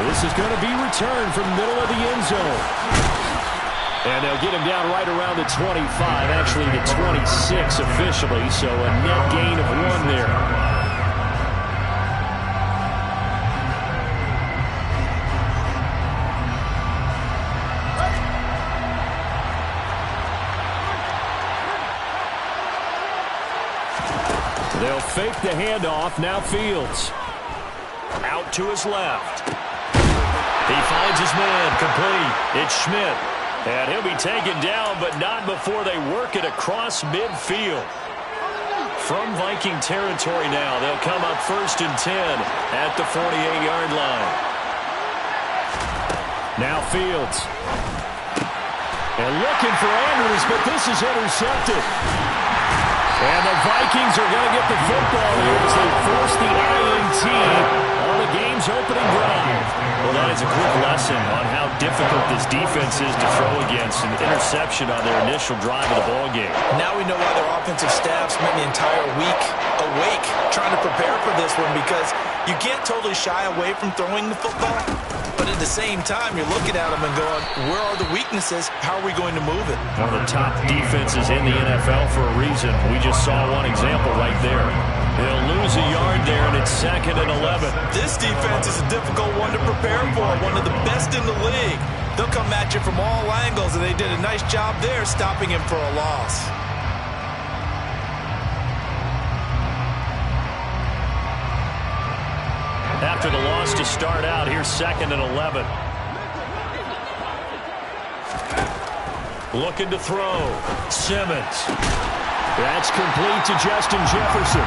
This is going to be returned from the middle of the end zone. And they'll get him down right around the 25, actually the 26 officially, so a net gain of 1 there. They'll fake the handoff. Now Fields. Out to his left. He finds his man. Complete. It's Schmidt. And he'll be taken down, but not before they work it across midfield. From Viking territory now, they'll come up 1st and 10 at the 48-yard line. Now Fields. And looking for Andrews, but this is intercepted. And the Vikings are going to get the football here as they force the INT on the game's opening drive. Well, that is a quick lesson on how difficult this defense is to throw against. An interception on their initial drive of the ballgame. Now we know why their offensive staff spent the entire week awake trying to prepare for this one, because you can't totally shy away from throwing the football. But at the same time, you're looking at them and going, where are the weaknesses? How are we going to move it? One of the top defenses in the NFL for a reason. We just saw one example right there. They'll lose a yard there, and it's 2nd and 11. This defense is a difficult one to prepare for, one of the best in the league. They'll come at you from all angles, and they did a nice job there stopping him for a loss. After the loss to start out, here's 2nd and 11. Looking to throw. Simmons. That's complete to Justin Jefferson.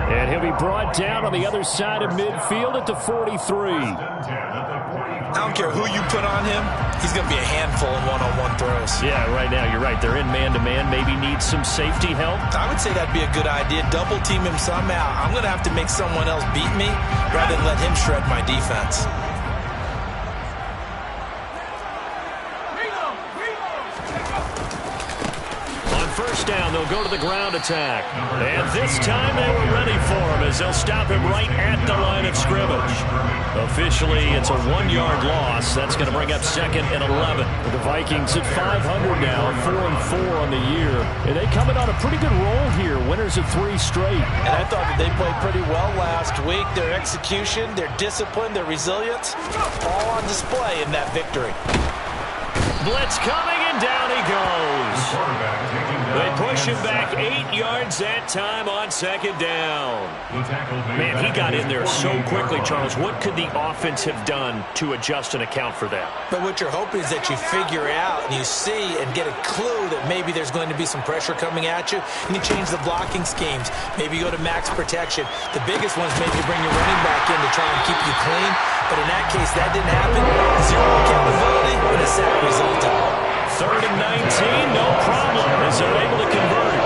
And he'll be brought down on the other side of midfield at the 43. I don't care who you put on him, he's going to be a handful in one-on-one throws. Yeah, right now, you're right. They're in man-to-man. Maybe need some safety help. I would say that'd be a good idea. Double team him somehow. I'm going to have to make someone else beat me rather than let him shred my defense. First down, they'll go to the ground attack. And this time they were ready for him as they'll stop him right at the line of scrimmage. Officially, it's a 1-yard loss. That's going to bring up 2nd and 11. The Vikings at 500 now, 4-4 on the year. And they coming on a pretty good roll here. Winners of 3 straight. And I thought that they played pretty well last week. Their execution, their discipline, their resilience, all on display in that victory. Blitz coming, and down he goes. They push him back 8 yards that time on 2nd down. Man, he got in there so quickly, Charles. What could the offense have done to adjust and account for that? But what you're hoping is that you figure out and you see and get a clue that maybe there's going to be some pressure coming at you, and you change the blocking schemes. Maybe you go to max protection. The biggest one's maybe bring your running back in to try and keep you clean. But in that case, that didn't happen. 0 accountability, and a sack resulted. 3rd and 19, no problem, as they're able to convert.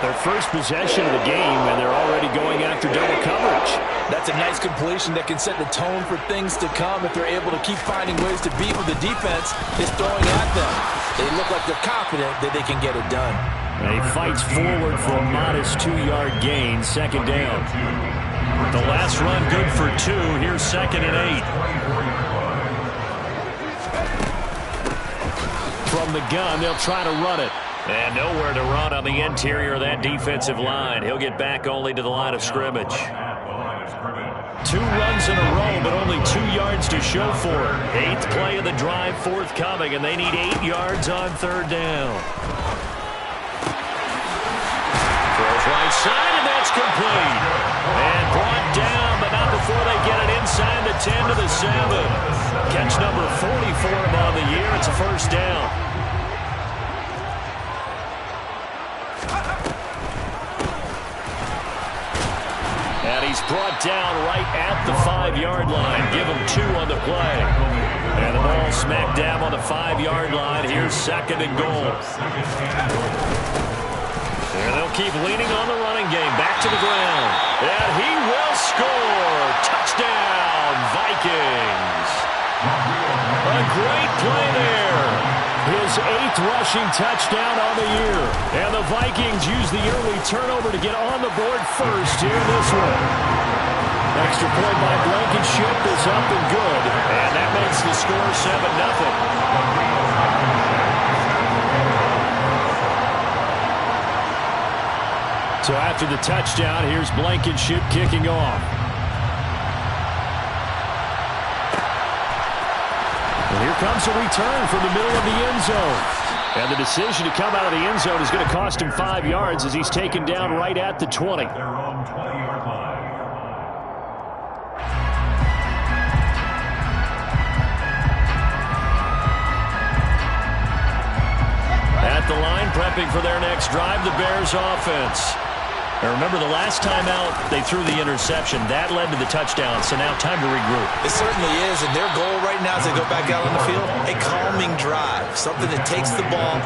Their first possession of the game, and they're already going after double coverage. That's a nice completion that can set the tone for things to come if they're able to keep finding ways to beat what the defense is throwing at them. They look like they're confident that they can get it done. And he fights forward for a modest 2-yard gain, 2nd down. The last run good for 2. Here's 2nd and 8. From the gun, they'll try to run it. And nowhere to run on the interior of that defensive line. He'll get back only to the line of scrimmage. 2 runs in a row, but only 2 yards to show for it. 8th play of the drive forthcoming, and they need 8 yards on 3rd down. Throws right side, and that's complete. And brought down, but not before they get it inside the 10 to the 7. Catch number 40 for him on the year. It's a 1st down. And he's brought down right at the 5-yard line. Give him 2 on the play. And the ball smack dab on the 5-yard line. Here's 2nd and goal. And they'll keep leaning on the running game. Back to the ground. And he will score. Touchdown, Vikings. A great play there. His 8th rushing touchdown on the year. And the Vikings use the early turnover to get on the board first here in this one. Extra point by Blankenship is up and good. And makes the score 7-0. So after the touchdown, here's Blankenship kicking off. And here comes a return from the middle of the end zone. And the decision to come out of the end zone is going to cost him 5 yards as he's taken down right at the 20. At the line, prepping for their next drive, the Bears offense. Now remember, the last time out, they threw the interception. That led to the touchdown, so now time to regroup. It certainly is, and their goal right now as they go back out on the field, a calming drive. Something that takes the ball,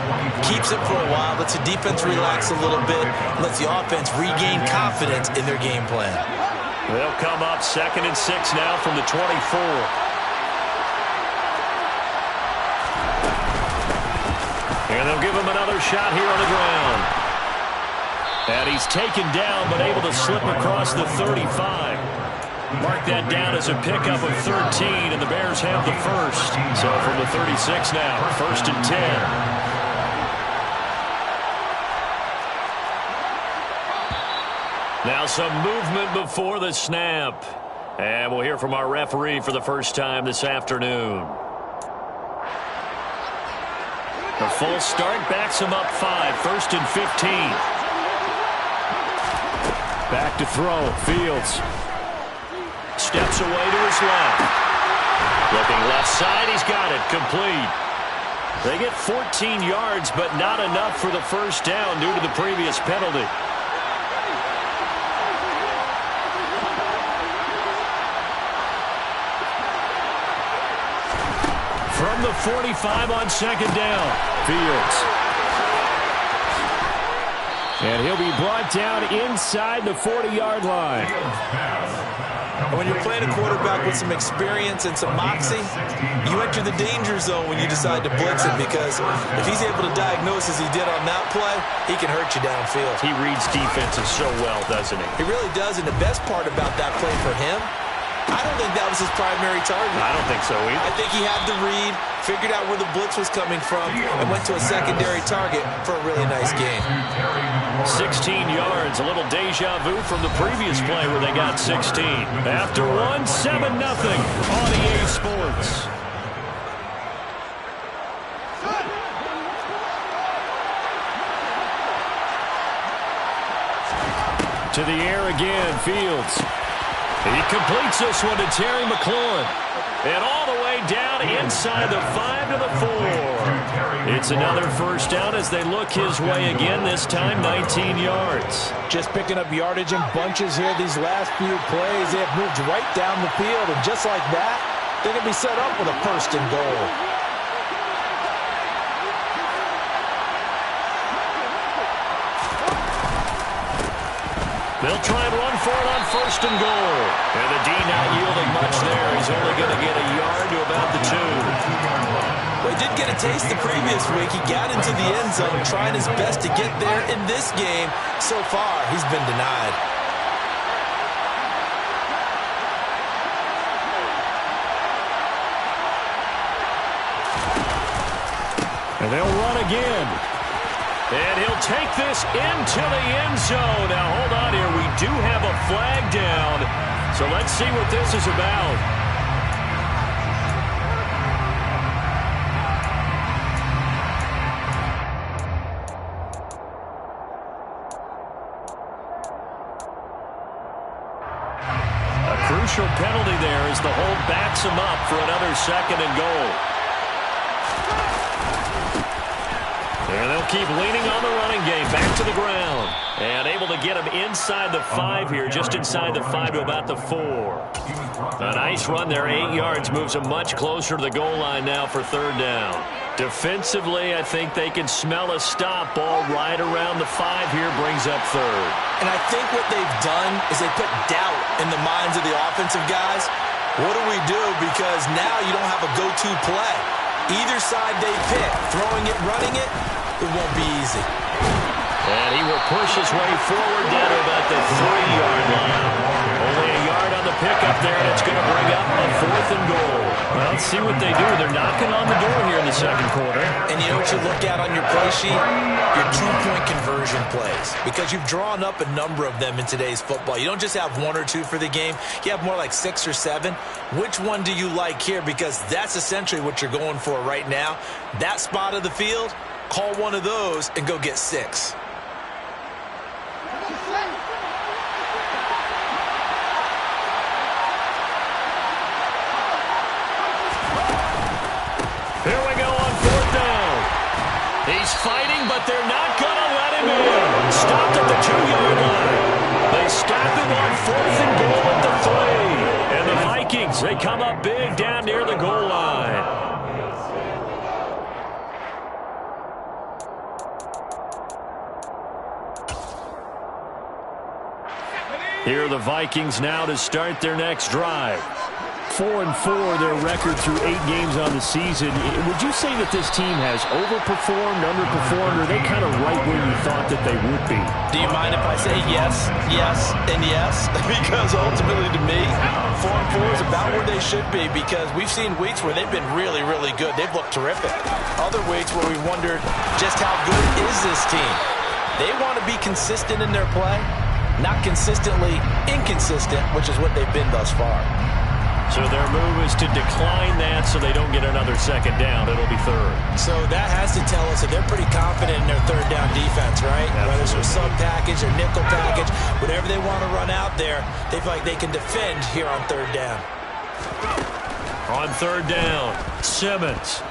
keeps it for a while, lets the defense relax a little bit, lets the offense regain confidence in their game plan. They'll come up 2nd and 6 now from the 24. And they'll give him another shot here on the ground. And he's taken down, but able to slip across the 35. Mark that down as a pickup of 13, and the Bears have the first. So from the 36 now, 1st and 10. Now some movement before the snap. And we'll hear from our referee for the first time this afternoon. The full start backs him up 5, 1st and 15. Back to throw, Fields. Steps away to his left. Looking left side, he's got it, complete. They get 14 yards, but not enough for the first down due to the previous penalty. From the 45 on 2nd down, Fields. And he'll be brought down inside the 40-yard line. When you're playing a quarterback with some experience and some moxie, you enter the danger zone when you decide to blitz him, because if he's able to diagnose as he did on that play, he can hurt you downfield. He reads defenses so well, doesn't he? He really does, and the best part about that play for him, I don't think that was his primary target. I don't think so either. I think he had the read, figured out where the blitz was coming from, and went to a secondary target for a really nice game. 16 yards, a little deja vu from the previous play where they got 16. After one, 7-0 on EA Sports. To the air again, Fields. He completes this one to Terry McLaurin. And all the way down inside the 5 to the 4. It's another first down as they look his way again, this time 19 yards. Just picking up yardage in bunches here these last few plays. They have moved right down the field, and just like that, they're going to be set up with a 1st and goal. They'll try and run for it on 1st and goal. And the D not yielding much there. He's only going to get a yard to about the 2. Well, he did get a taste the previous week. He got into the end zone trying his best to get there in this game. So far, he's been denied. And they'll run again. And he'll take this into the end zone. Now, hold on here. We do have a flag down. So let's see what this is about. A crucial penalty there as the hold backs him up for another 2nd and goal. And they'll keep leaning on the running game. Back to the ground. And able to get him inside the 5 here. Just inside the 5 to about the 4. A nice run there. 8 yards. Moves him much closer to the goal line now for 3rd down. Defensively, I think they can smell a stop. Ball right around the 5 here. Brings up 3rd. And I think what they've done is they put doubt in the minds of the offensive guys. What do we do? Because now you don't have a go-to play. Either side they pick, throwing it, running it, it won't be easy. And he will push his way forward down to about the 3-yard line. Only a yard on the pickup there, and it's going to bring up a 4th and goal. Well, let's see what they do. They're knocking on the door here in the second quarter. And you know what you look at on your play sheet? Your two-point conversion plays. Because you've drawn up a number of them in today's football. You don't just have one or two for the game. You have more like 6 or 7. Which one do you like here? Because that's essentially what you're going for right now. That spot of the field, call one of those and go get 6. Here we go on 4th down. He's fighting, but they're not going to let him in. Stopped at the 2-yard line. They stop him on 4th and goal at the 3. And the Vikings, they come up big down near the goal line. Here are the Vikings now to start their next drive. 4-4 their record through 8 games on the season. Would you say that this team has overperformed, underperformed, or are they kind of right where you thought that they would be? Do you mind if I say yes, yes, and yes? Because ultimately to me, 4-4 is about where they should be, because we've seen weeks where they've been really, really good. They've looked terrific. Other weeks where we wondered just how good is this team. They want to be consistent in their play, not consistently inconsistent, which is what they've been thus far. So their move is to decline that so they don't get another second down. It'll be 3rd. So that has to tell us that they're pretty confident in their 3rd down defense, right? Absolutely. Whether it's a sub package or nickel package, whatever they want to run out there, they feel like they can defend here on 3rd down. On 3rd down, Simmons.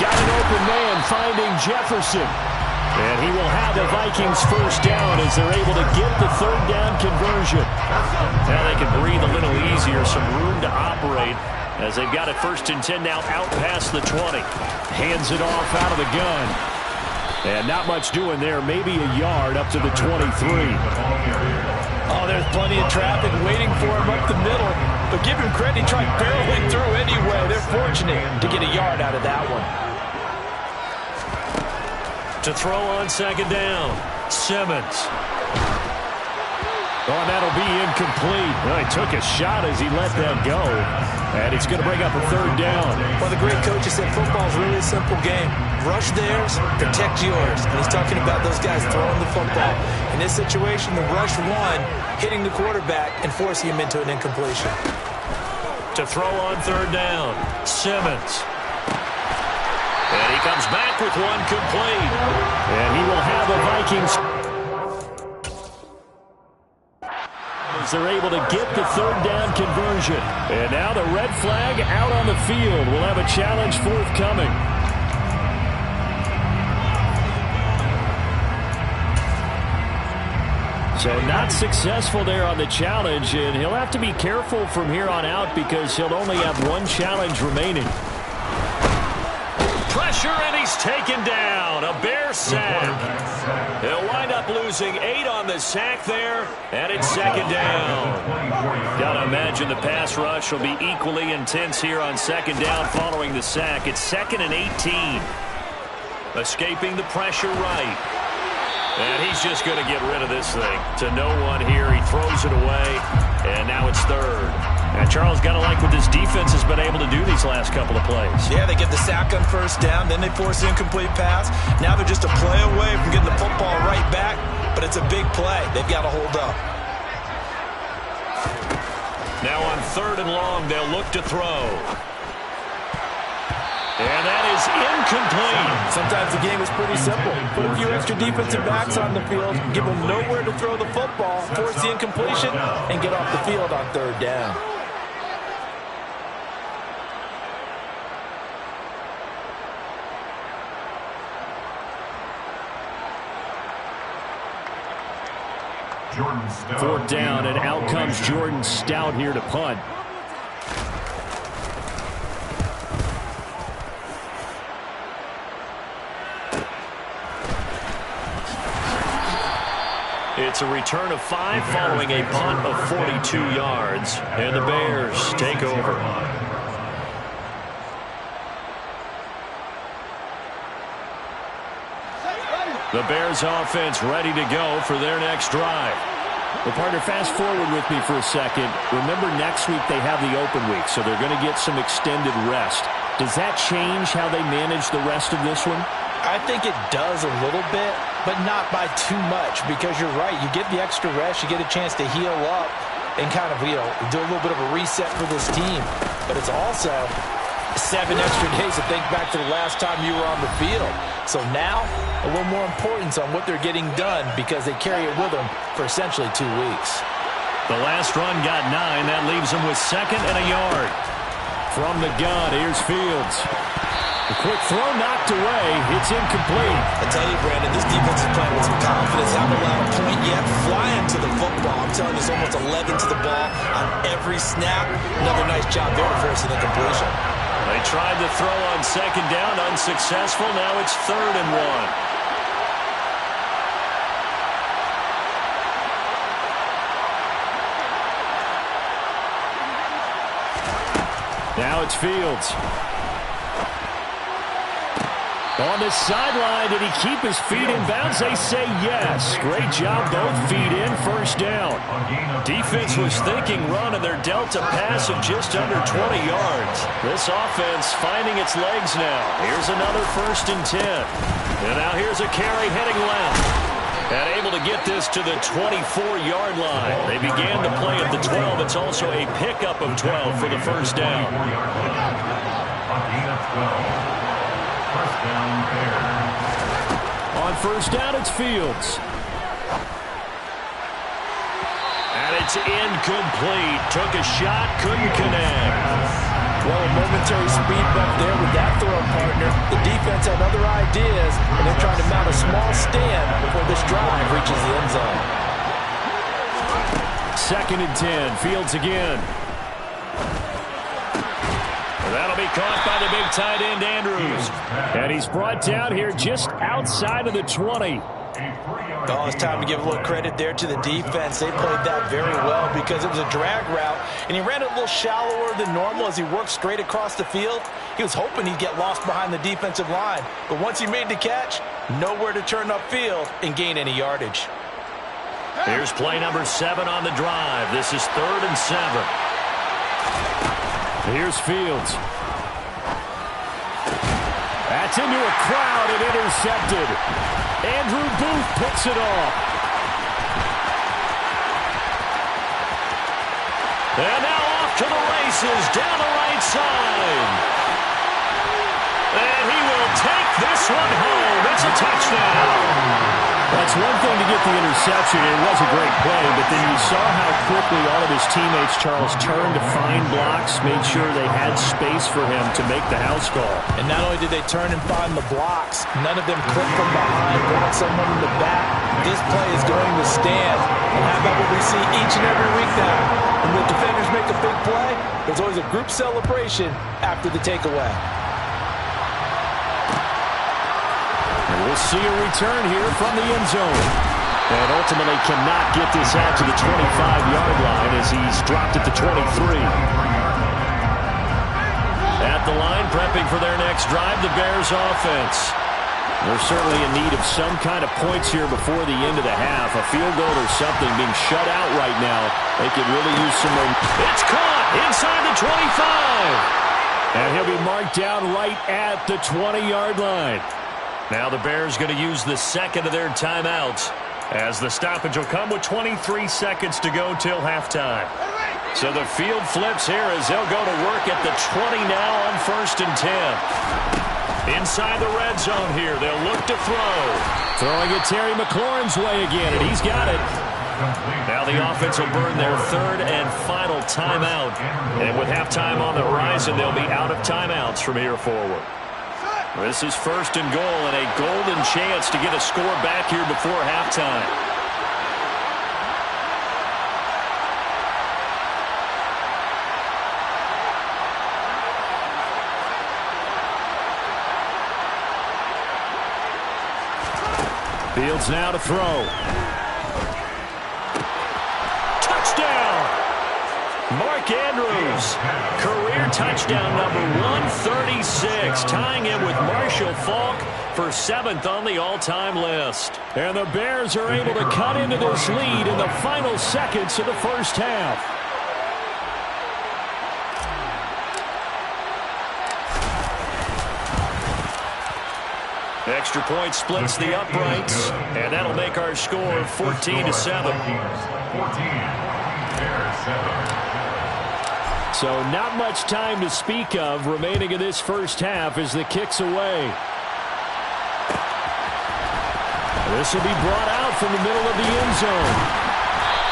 Got an open man finding Jefferson. And he will have the Vikings 1st down as they're able to get the 3rd down conversion. Now they can breathe a little easier, some room to operate as they've got it 1st and 10 now out past the 20. Hands it off out of the gun. And not much doing there, maybe a yard up to the 23. Oh, there's plenty of traffic waiting for him up the middle. But give him credit, he tried barreling through anyway. They're fortunate to get a yard out of that one. To throw on 2nd down, Simmons. Oh, that'll be incomplete. Well, he took a shot as he let that go. And it's going to bring up a 3rd down. Well, the great coach has said football is really a simple game. Rush theirs, protect yours. And he's talking about those guys throwing the football. In this situation, the rush one, hitting the quarterback and forcing him into an incompletion. To throw on 3rd down, Simmons. And he comes back with one complete. And he will have the Vikings as they're able to get the 3rd down conversion. And now the red flag out on the field. We'll have a challenge forthcoming. So not successful there on the challenge, and he'll have to be careful from here on out because he'll only have one challenge remaining. Pressure, and he's taken down. A Bear sack. He'll wind up losing 8 on the sack there, and it's 2nd down. Gotta imagine the pass rush will be equally intense here on 2nd down following the sack. It's 2nd and 18. Escaping the pressure right. And he's just going to get rid of this thing. To no one here. He throws it away, and now it's 3rd. And Charles, got to like what this defense has been able to do these last couple of plays. Yeah, they get the sack on 1st down, then they force the incomplete pass. Now they're just a play away from getting the football right back, but it's a big play. They've got to hold up. Now on 3rd and long, they'll look to throw. And that is incomplete. Sometimes the game is pretty simple. Put a few extra defensive backs on the field, give them nowhere to throw the football, force the incompletion, and get off the field on 3rd down. Fourth down, and out comes Jordan Stout here to punt. It's a return of 5 following a punt of 42 yards. And the Bears take over. The Bears offense ready to go for their next drive. Well, partner, fast forward with me for a second. Remember, next week they have the open week, so they're going to get some extended rest. Does that change how they manage the rest of this one? I think it does a little bit, but not by too much, because you're right. You get the extra rest, you get a chance to heal up and kind of, do a little bit of a reset for this team. But it's also 7 extra days to think back to the last time you were on the field. So now, a little more importance on what they're getting done because they carry it with them for essentially 2 weeks. The last run got 9. That leaves them with 2nd and a yard. From the gun, here's Fields. The quick throw knocked away. It's incomplete. I tell you, Brandon, this defense is playing with some confidence. Haven't allowed a point yet. Flying to the football. I'm telling you, it's almost 11 to the ball on every snap. Another nice job there to force an incompletion. They tried to throw on 2nd down, unsuccessful. Now it's 3rd and 1. Now it's Fields. On the sideline, did he keep his feet in bounds? They say yes. Great job, both feet in, 1st down. Defense was thinking run, and they're dealt a pass of just under 20 yards. This offense finding its legs now. Here's another 1st and 10. And now here's a carry heading left. And able to get this to the 24-yard line. They began to play at the 12. It's also a pickup of 12 for the 1st down. On 1st down, it's Fields. And it's incomplete. Took a shot, couldn't connect. Well, a momentary speed bump there with that throw, partner. The defense had other ideas, and they're trying to mount a small stand before this drive reaches the end zone. 2nd and 10. Fields again. That'll be caught by the big tight end, Andrews. And he's brought down here just outside of the 20. Oh, it's time to give a little credit there to the defense. They played that very well because it was a drag route, and he ran it a little shallower than normal as he worked straight across the field. He was hoping he'd get lost behind the defensive line, but once he made the catch, nowhere to turn upfield and gain any yardage. Here's play number 7 on the drive. This is 3rd and 7. Here's Fields. That's into a crowd and intercepted. Andrew Booth picks it off. And now off to the races down the right side. And he will take this one home. It's a touchdown. That's one thing to get the interception. It was a great play, but then you saw how quickly all of his teammates, Charles, turned to find blocks, made sure they had space for him to make the house call. And not only did they turn and find the blocks, none of them clipped from behind, brought someone in the back. This play is going to stand. And how about what we see each and every week now? When the defenders make a big play, there's always a group celebration after the takeaway. We'll see a return here from the end zone. And ultimately cannot get this out to the 25-yard line as he's dropped at the 23. At the line, prepping for their next drive, the Bears offense. They're certainly in need of some kind of points here before the end of the half. A field goal or something being shut out right now. They could really use some more. It's caught inside the 25. And he'll be marked down right at the 20-yard line. Now the Bears going to use the 2nd of their timeouts as the stoppage will come with 23 seconds to go till halftime. So the field flips here as they'll go to work at the 20 now on 1st and 10. Inside the red zone here, they'll look to throw. Throwing it Terry McLaurin's way again, and he's got it. Now the offense will burn their 3rd and final timeout. And with halftime on the horizon, they'll be out of timeouts from here forward. This is 1st and goal and a golden chance to get a score back here before halftime. Fields now to throw. Touchdown! Mark Andrews, career touchdown number 136, tying it with Marshall Faulk for 7th on the all-time list. And the Bears are able to cut into this lead in the final seconds of the first half. Extra point splits the uprights, and that'll make our score 14-7. So not much time to speak of remaining in this first half as the kick's away. This will be brought out from the middle of the end zone.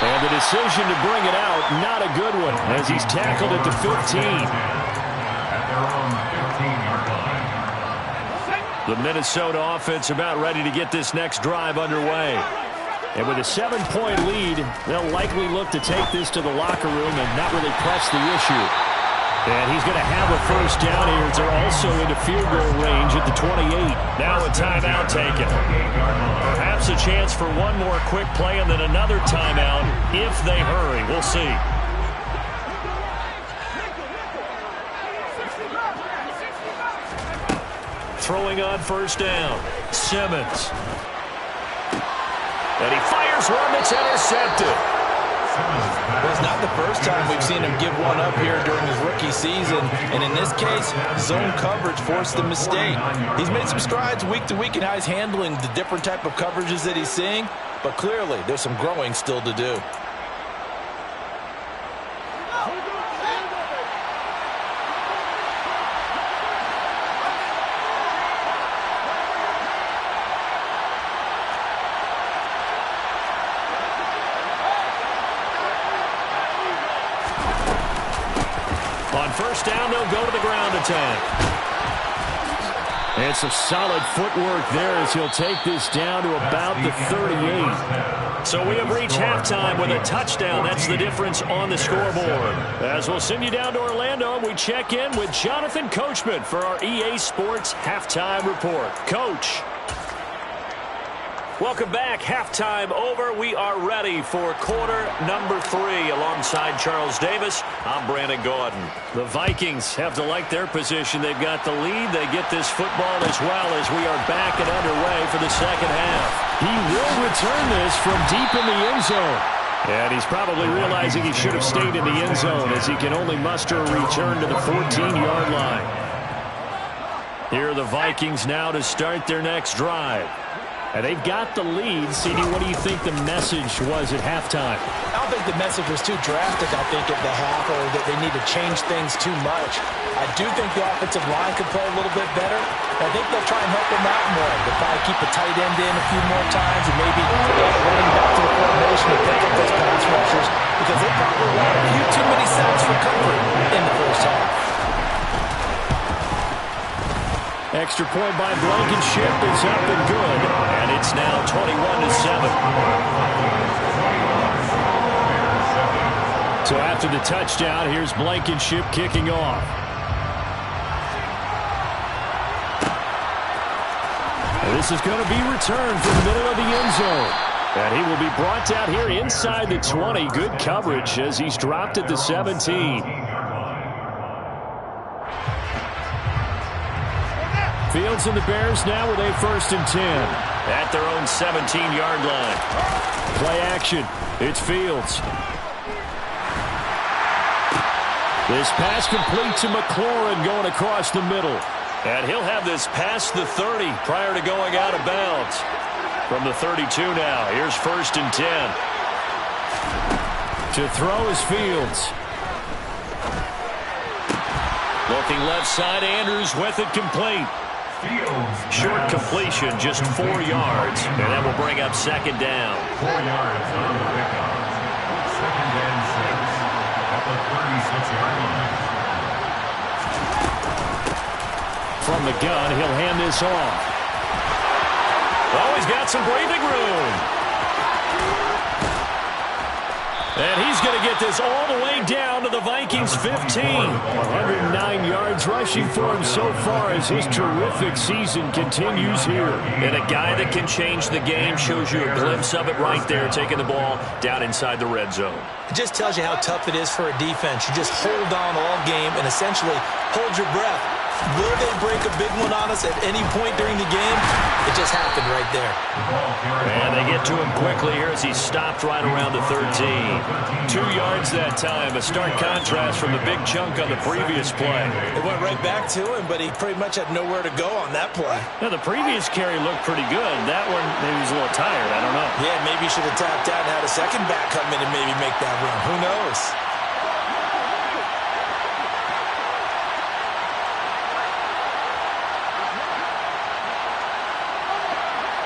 And the decision to bring it out, not a good one, as he's tackled at the 15. At their own 15-yard line. The Minnesota offense about ready to get this next drive underway. And with a 7-point lead, they'll likely look to take this to the locker room and not really press the issue. And he's going to have a first down here. They're also into field goal range at the 28. Now a timeout taken. Perhaps a chance for one more quick play and then another timeout if they hurry. We'll see. Throwing on first down. Simmons. And he fires one that's intercepted. Well, it's not the first time we've seen him give one up here during his rookie season. And in this case, zone coverage forced the mistake. He's made some strides week to week in how he's handling the different type of coverages that he's seeing. But clearly, there's some growing still to do. On first down, they'll go to the ground attack. And some solid footwork there as he'll take this down to about the 38. So we have reached halftime with a touchdown. That's the difference on the scoreboard. As we'll send you down to Orlando, we check in with Jonathan Coachman for our EA Sports Halftime Report. Coach. Welcome back. Halftime over. We are ready for quarter number 3. Alongside Charles Davis, I'm Brandon Gaudin. The Vikings have to like their position. They've got the lead. They get this football as well as we are back and underway for the second half. He will return this from deep in the end zone. And he's probably realizing he should have stayed in the end zone as he can only muster a return to the 14-yard line. Here are the Vikings now to start their next drive. And they've got the lead. CD, what do you think the message was at halftime? I don't think the message was too drastic, I think, at the half, or that they need to change things too much. I do think the offensive line could play a little bit better. I think they'll try and help them out more. They'll probably keep a tight end in a few more times and maybe running back to the formation to pick up those pass rushers because they probably want a few too many sacks for comfort in the first half. Extra point by Blankenship is up and good, and it's now 21-7. So after the touchdown, here's Blankenship kicking off. And this is going to be returned from the middle of the end zone. And he will be brought down here inside the 20. Good coverage as he's dropped at the 17. Fields and the Bears now with a 1st and 10 at their own 17-yard line. Play action. It's Fields. This pass complete to McLaurin going across the middle. And he'll have this past the 30 prior to going out of bounds. From the 32 now, here's 1st and 10. To throw is Fields. Looking left side, Andrews with it complete. Short completion, just 4 yards, and that will bring up 2nd down. 4 yards on the pickup. 2nd and 6 at the 36-yard line. From the gun, he'll hand this off. Oh, he's got some breathing room. And he's going to get this all the way down to the Vikings 15. 109 yards rushing for him so far as his terrific season continues here. And a guy that can change the game, shows you a glimpse of it right there, taking the ball down inside the red zone. It just tells you how tough it is for a defense. You just hold on all game and essentially hold your breath Will they break a big one on us at any point during the game? It just happened right there. And they get to him quickly here as he stopped right around the 13. 2 yards that time. A stark contrast from the big chunk on the previous play. It went right back to him, but he pretty much had nowhere to go on that play. Now, the previous carry looked pretty good. That one, maybe he was a little tired. I don't know. Yeah, maybe he should have tapped out and had a second back come in and maybe make that run. Who knows?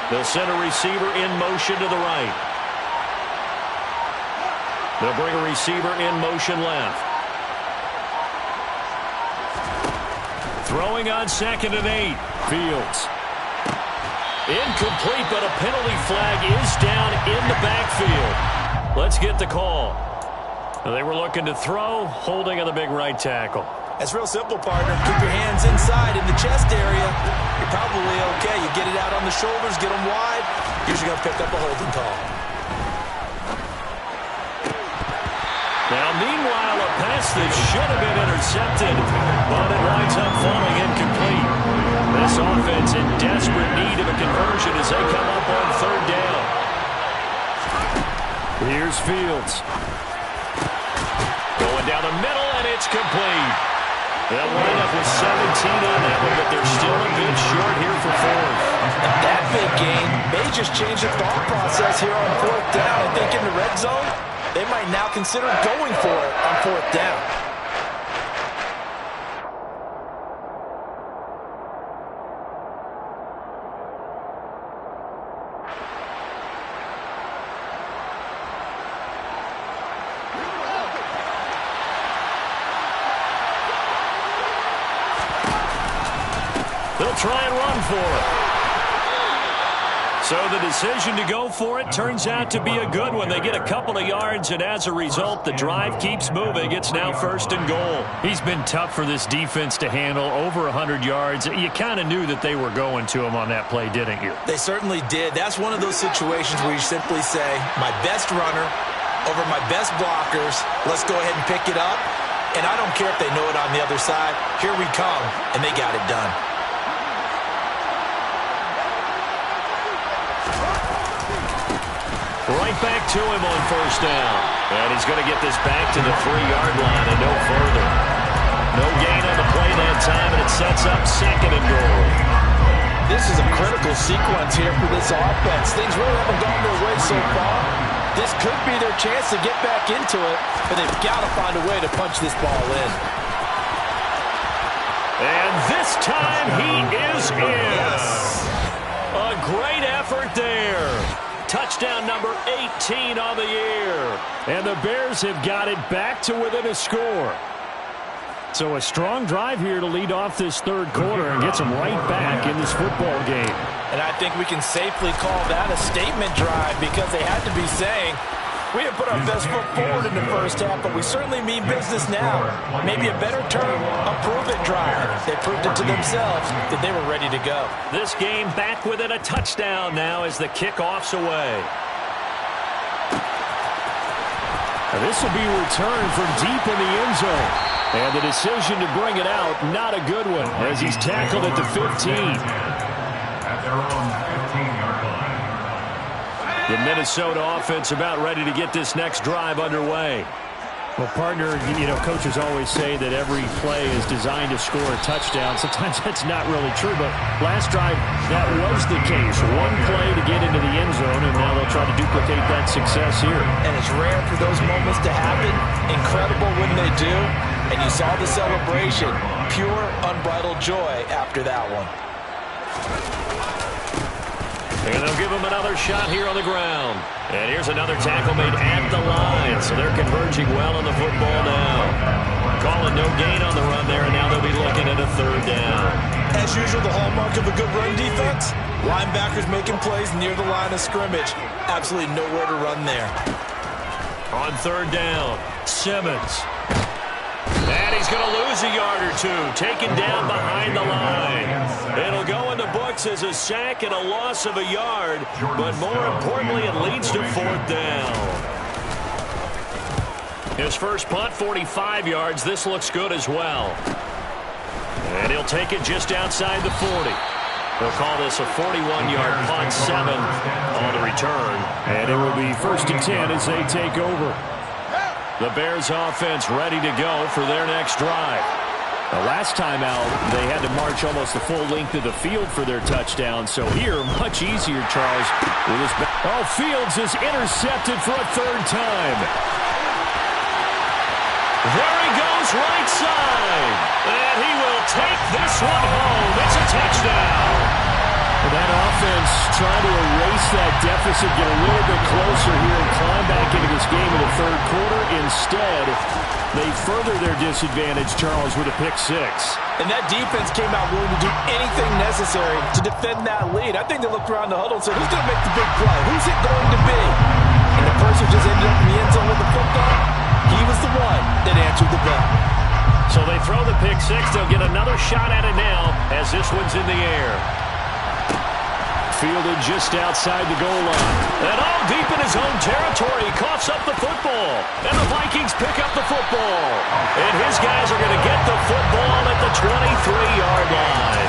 They'll send a receiver in motion to the right. They'll bring a receiver in motion left. Throwing on 2nd and 8. Fields. Incomplete, but a penalty flag is down in the backfield. Let's get the call. They were looking to throw, holding on the big right tackle. It's real simple, partner. Keep your hands inside in the chest area. You're probably okay. You get it out on the shoulders, get them wide. Usually going to pick up a holding call. Now, meanwhile, a pass that should have been intercepted, but it winds up falling incomplete. This offense in desperate need of a conversion as they come up on 3rd down. Here's Fields. Going down the middle, and it's complete. They'll wind up with 17 on that one, but they're still a bit short here for 4th. That big gain may just change the thought process here on 4th down. I think in the red zone, they might now consider going for it on 4th down. They'll try and run for it. So the decision to go for it turns out to be a good one. They get a couple of yards, and as a result, the drive keeps moving. It's now 1st and goal. He's been tough for this defense to handle, over 100 yards. You kind of knew that they were going to him on that play, didn't you? They certainly did. That's one of those situations where you simply say, my best runner over my best blockers. Let's go ahead and pick it up. And I don't care if they know it on the other side. Here we come, and they got it done. Right back to him on 1st down. And he's going to get this back to the 3-yard line and no further. No gain on the play that time, and it sets up 2nd and goal. This is a critical sequence here for this offense. Things really haven't gone their way so far. This could be their chance to get back into it, but they've got to find a way to punch this ball in. And this time he is in. Yes. A great effort there. Touchdown number 18 on the year. And the Bears have got it back to within a score. So a strong drive here to lead off this 3rd quarter and gets them right back in this football game. And I think we can safely call that a statement drive because they had to be saying, we didn't put our best foot forward in the 1st half, but we certainly mean business now. Maybe a better term, a prove-it drive. They proved it to themselves that they were ready to go. This game back within a touchdown now as the kickoff's away. And this will be returned from deep in the end zone. And the decision to bring it out, not a good one, as he's tackled at the 15. At their own 15-yard line. The Minnesota offense about ready to get this next drive underway. Well, partner, you know, coaches always say that every play is designed to score a touchdown. Sometimes that's not really true, but last drive, that was the case. One play to get into the end zone, and now they'll try to duplicate that success here. And it's rare for those moments to happen. Incredible when they do. And you saw the celebration. Pure, unbridled joy after that one. And they'll give him another shot here on the ground. And here's another tackle made at the line. So they're converging well on the football now. Calling no gain on the run there, and now they'll be looking at a 3rd down. As usual, the hallmark of a good run defense, linebackers making plays near the line of scrimmage. Absolutely nowhere to run there. On 3rd down, Simmons. And he's going to lose a yard or two, taken down behind the line. It'll go in the books as a sack and a loss of a yard, but more importantly, it leads to 4th down. His first punt, 45 yards. This looks good as well. And he'll take it just outside the 40. They'll call this a 41-yard punt, 7 on the return. And it will be 1st and 10 as they take over. The Bears offense ready to go for their next drive. The last time out, they had to march almost the full length of the field for their touchdown. So here, much easier, Charles. With his Fields is intercepted for a 3rd time. There he goes, right side. And he will take this one home. It's a touchdown. That offense trying to erase that deficit, get a little bit closer here and climb back into this game in the 3rd quarter. Instead, they further their disadvantage, Charles, with a pick 6. And that defense came out willing to do anything necessary to defend that lead. I think they looked around the huddle and said, who's going to make the big play? Who's it going to be? And the person who just ended up in the end zone with the football, he was the one that answered the bell. So they throw the pick 6. They'll get another shot at it now as this one's in the air. Fielded just outside the goal line. And all deep in his own territory. He coughs up the football. And the Vikings pick up the football. And his guys are going to get the football at the 23-yard line.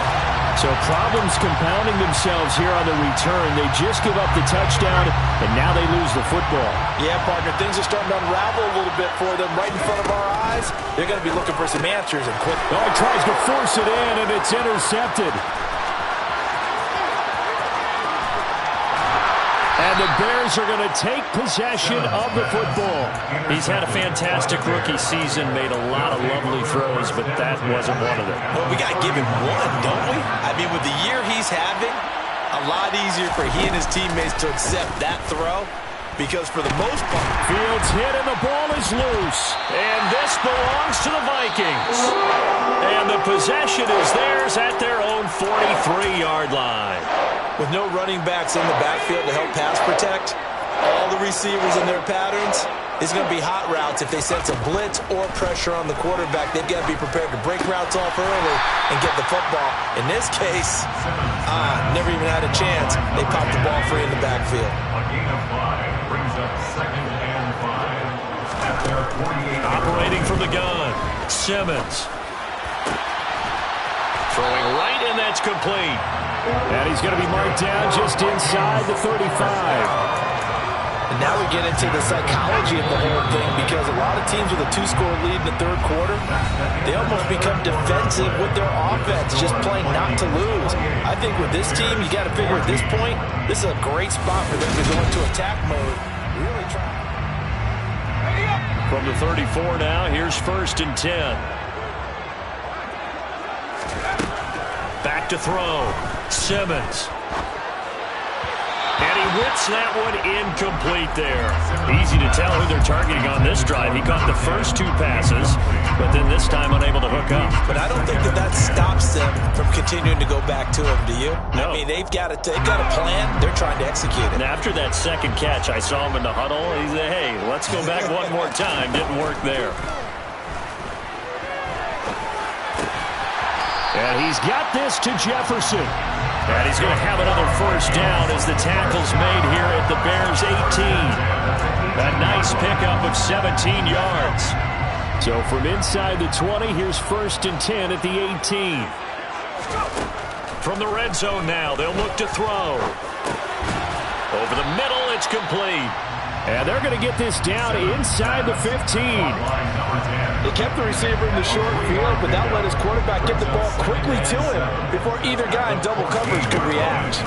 So problems compounding themselves here on the return. They just give up the touchdown, and now they lose the football. Yeah, partner, things are starting to unravel a little bit for them right in front of our eyes. They're going to be looking for some answers and quick. Oh, he tries to force it in, and it's intercepted. And the Bears are going to take possession of the football. He's had a fantastic rookie season, made a lot of lovely throws, but that wasn't one of them. Well, we got to give him one, don't we? I mean, with the year he's having, a lot easier for he and his teammates to accept that throw, because for the most part, Fields hit and the ball is loose. And this belongs to the Vikings. And the possession is theirs at their own 43-yard line. with no running backs in the backfield to help pass protect, all the receivers in their patterns, it's going to be hot routes. If they sense a blitz or pressure on the quarterback, they've got to be prepared to break routes off early and get the football. In this case, never even had a chance. They popped the ball free in the backfield. A gain of 5 brings up 2nd and 5 at their 48. Operating from the gun, Simmons. Throwing right, and that's complete. And he's going to be marked down just inside the 35. And now we get into the psychology of the whole thing, because a lot of teams with a 2-score lead in the third quarter, they almost become defensive with their offense, just playing not to lose. I think with this team, you got to figure at this point, this is a great spot for them to go into attack mode. Really try. From the 34 now, here's 1st and 10. Back to throw. Simmons. And he whips that one incomplete there. Easy to tell who they're targeting on this drive. He caught the first 2 passes, but then this time unable to hook up. But I don't think that stops them from continuing to go back to him, do you? No. I mean, they've got a plan. They're trying to execute it. And after that second catch, I saw him in the huddle. He said, hey, let's go back one more time. Didn't work there. And he's got this to Jefferson. And he's going to have another first down as the tackle's made here at the Bears' 18. A nice pickup of 17 yards. So from inside the 20, here's 1st and 10 at the 18. From the red zone now, they'll look to throw. Over the middle, it's complete. And they're going to get this down inside the 15. They kept the receiver in the short field, but that let his quarterback get the ball quickly to him before either guy in double coverage could react.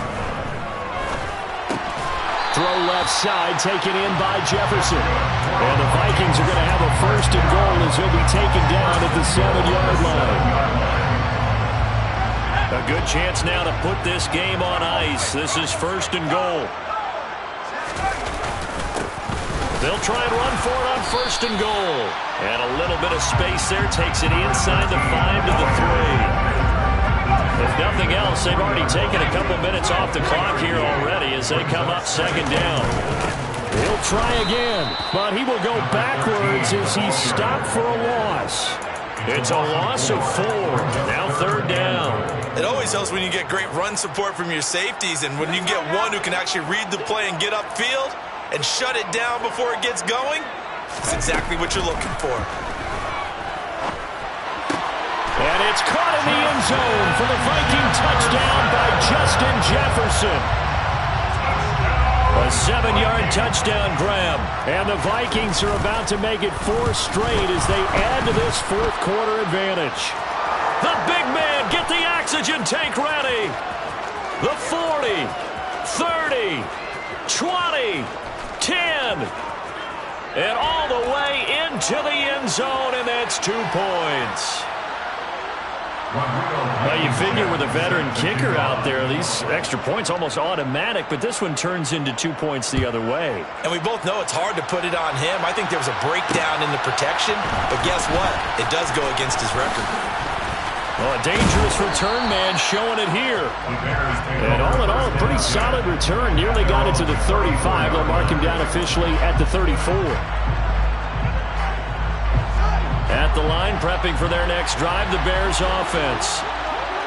Throw left side, taken in by Jefferson. And the Vikings are going to have a 1st and goal as he'll be taken down at the 7-yard line. A good chance now to put this game on ice. This is 1st and goal. They'll try and run for it on 1st and goal. And a little bit of space there takes it inside the 5 to the 3. If nothing else, they've already taken a couple minutes off the clock here already as they come up 2nd down. He'll try again, but he will go backwards as he's stopped for a loss. It's a loss of 4. Now 3rd down. It always helps when you get great run support from your safeties, and when you get one who can actually read the play and get upfield and shut it down before it gets going, it's exactly what you're looking for. And it's caught in the end zone for the Viking touchdown by Justin Jefferson. A 7-yard touchdown grab. And the Vikings are about to make it 4 straight as they add to this fourth quarter advantage. The big man, get the oxygen tank ready. The 40, 30, 20, 10. And all the way into the end zone, and that's 2 points. Well, you figure with a veteran kicker out there, these extra points almost automatic, but this one turns into 2 points the other way. And we both know it's hard to put it on him. I think there was a breakdown in the protection, but guess what? It does go against his record. Well, a dangerous return man showing it here. And all in all, a pretty solid return. Nearly got it to the 35. They'll mark him down officially at the 34. At the line, prepping for their next drive, the Bears offense.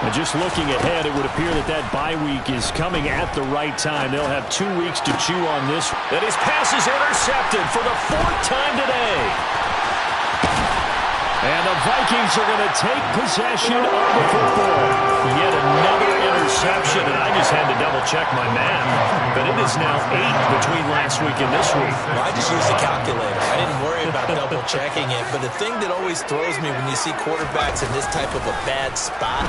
And just looking ahead, it would appear that bye week is coming at the right time. They'll have 2 weeks to chew on this. And his pass is intercepted for the 4th time today. And the Vikings are going to take possession of the football. Yet another interception, and I just had to double-check my math. But it is now 8 between last week and this week. Well, I just used a calculator. I didn't worry about double-checking it. But the thing that always throws me when you see quarterbacks in this type of a bad spot,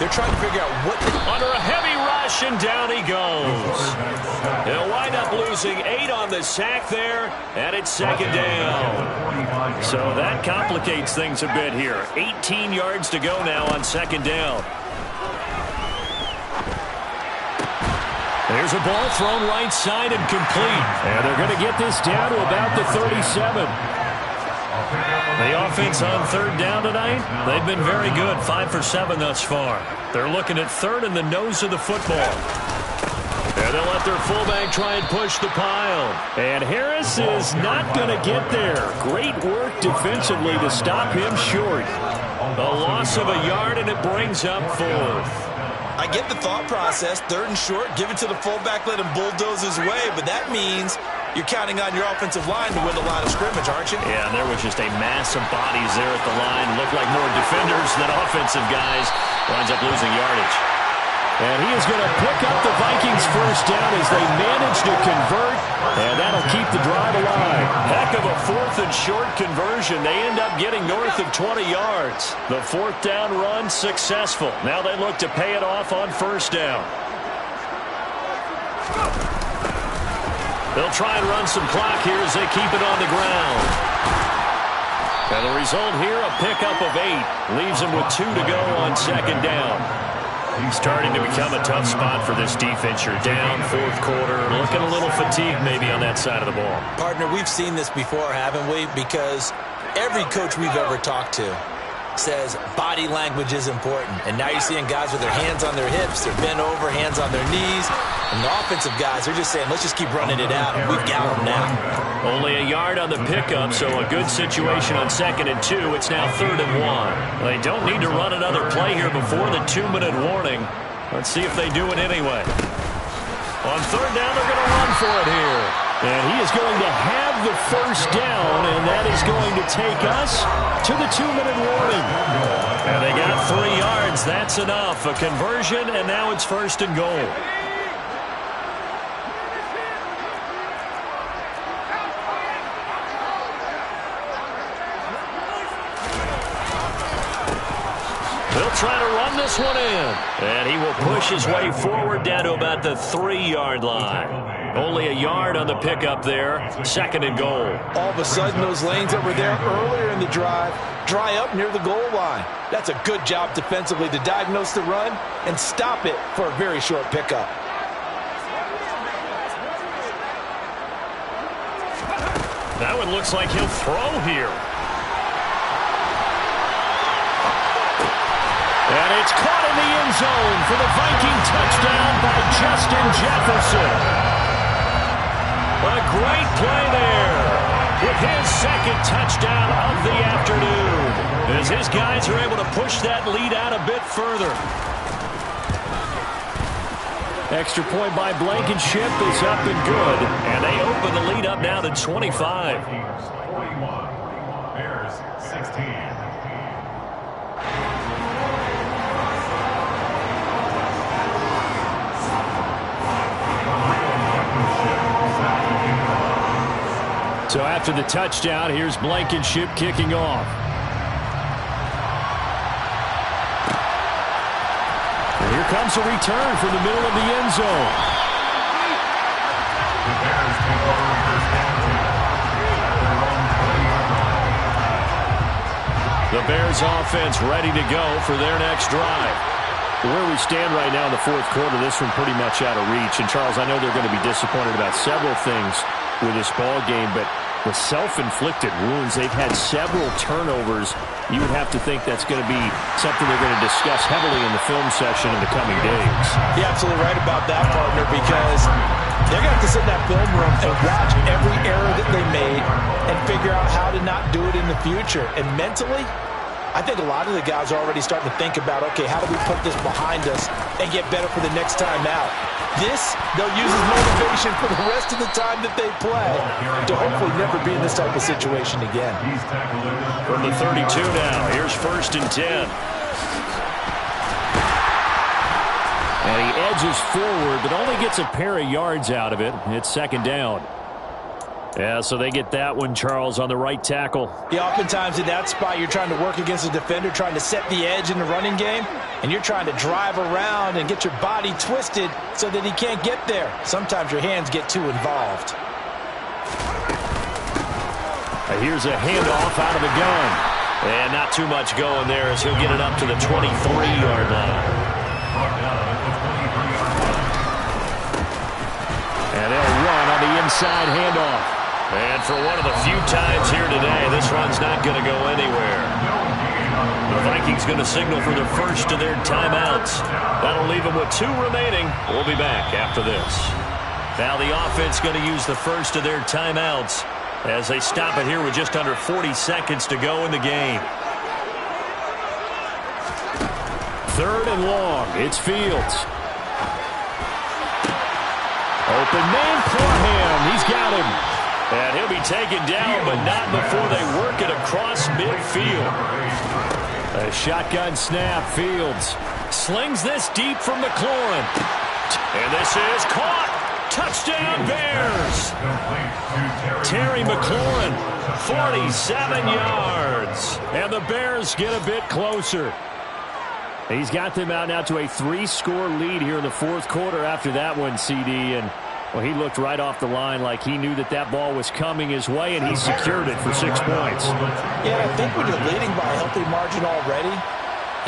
they're trying to figure out what under a heavy rush, and down he goes. He'll wind up losing 8 on the sack there, and it's 2nd down. So that complicates things a bit here. 18 yards to go now on 2nd down. There's a ball thrown right side and complete. And they're going to get this down to about the 37. The offense on 3rd down tonight, they've been very good, 5 for 7 thus far. They're looking at 3rd in the nose of the football. And they'll let their fullback try and push the pile. And Harris is not going to get there. Great work defensively to stop him short. A loss of a yard, and it brings up 4th. I get the thought process, 3rd and short, give it to the fullback, let him bulldoze his way, but that means you're counting on your offensive line to win the line of scrimmage, aren't you? Yeah, and there was just a mass of bodies there at the line. Looked like more defenders than offensive guys. Winds up losing yardage. And he is going to pick up the Vikings' 1st down as they manage to convert, and that'll keep the drive alive. Heck of a 4th and short conversion. They end up getting north of 20 yards. The 4th down run successful. Now they look to pay it off on 1st down. They'll try and run some clock here as they keep it on the ground. And the result here, a pickup of 8. Leaves them with 2 to go on 2nd down. Starting to become a tough spot for this defense. You're down 4th quarter, looking a little fatigued maybe on that side of the ball. Partner, we've seen this before, haven't we? Because every coach we've ever talked to says body language is important. And now you're seeing guys with their hands on their hips, they're bent over, hands on their knees. And the offensive guys, they're just saying, let's just keep running it out. And we've got them now. Only a yard on the pickup, so a good situation on 2nd and 2. It's now 3rd and 1. They don't need to run another play here before the 2-minute warning. Let's see if they do it anyway. On 3rd down, they're going to run for it here. And he is going to have the 1st down, and that is going to take us to the 2-minute warning. And they got 3 yards. That's enough. A conversion, and now it's 1st and goal. They'll try to run this one in. And he will push his way forward down to about the 3-yard line. Only a yard on the pickup there. 2nd and goal. All of a sudden, those lanes that were there earlier in the drive dry up near the goal line. That's a good job defensively to diagnose the run and stop it for a very short pickup. That one looks like he'll throw here. And it's caught in the end zone for the Viking touchdown by Justin Jefferson. A great play there with his 2nd touchdown of the afternoon as his guys are able to push that lead out a bit further. Extra point by Blankenship is up and good, and they open the lead up now to 25. 41, Bears 16. So after the touchdown, here's Blankenship kicking off. And here comes a return from the middle of the end zone. The Bears take over first down at their own 20-yard line. The Bears offense ready to go for their next drive. Where we stand right now in the fourth quarter, this one pretty much out of reach. And, Charles, I know they're going to be disappointed about several things with this ball game, but the self-inflicted wounds, they've had several turnovers. You would have to think that's going to be something they're going to discuss heavily in the film session in the coming days. You're absolutely right about that, partner, because they're going to have to sit in that film room and watch every error that they made and figure out how to not do it in the future. And mentally, I think a lot of the guys are already starting to think about, okay, how do we put this behind us and get better for the next time out? This, they'll use as motivation for the rest of the time that they play to hopefully never be in this type of situation again. From the 32 now, here's 1st and 10. And he edges forward, but only gets a pair of yards out of it. It's 2nd down. Yeah, so they get that one, Charles, on the right tackle. Yeah, oftentimes in that spot, you're trying to work against a defender, trying to set the edge in the running game, and you're trying to drive around and get your body twisted so that he can't get there. Sometimes your hands get too involved. Here's a handoff out of the gun. And not too much going there as he'll get it up to the 23-yard line. And they'll run on the inside handoff. And for one of the few times here today, this run's not going to go anywhere. The Vikings going to signal for the first of their timeouts. That'll leave them with 2 remaining. We'll be back after this. Now the offense going to use the first of their timeouts as they stop it here with just under 40 seconds to go in the game. 3rd and long. It's Fields. Open man, Parham. He's got him. And he'll be taken down, but not before they work it across midfield. A shotgun snap. Fields slings this deep from McLaurin. And this is caught. Touchdown, Bears. Terry McLaurin, 47 yards. And the Bears get a bit closer. He's got them out now to a 3-score lead here in the fourth quarter after that one, CD. And, well, he looked right off the line like he knew that that ball was coming his way, and he secured it for 6 points. Yeah, I think when you're leading by a healthy margin already,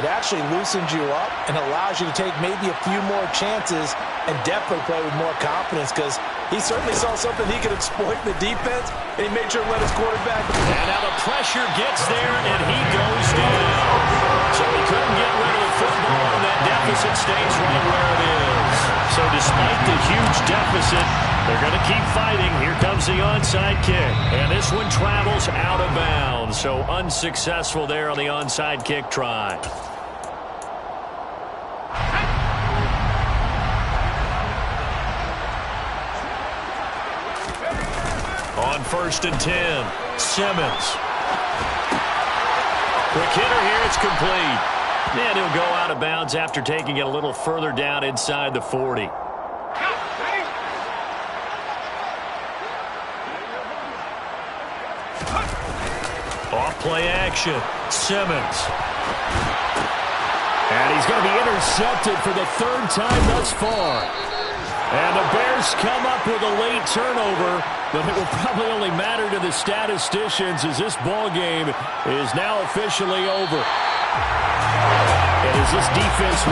it actually loosens you up and allows you to take maybe a few more chances and definitely play with more confidence, because he certainly saw something he could exploit in the defense, and he made sure to let his quarterback. And now the pressure gets there, and he goes down. So he couldn't get rid of the football, and that deficit stays right where it is. So despite the huge deficit, they're going to keep fighting. Here comes the onside kick. And this one travels out of bounds. So unsuccessful there on the onside kick try. On 1st and 10, Simmons. Quick hitter here, it's complete. And he'll go out of bounds after taking it a little further down inside the 40. Off play action, Simmons. And he's going to be intercepted for the 3rd time thus far. And the Bears come up with a late turnover, but it will probably only matter to the statisticians as this ball game is now officially over. And as this defense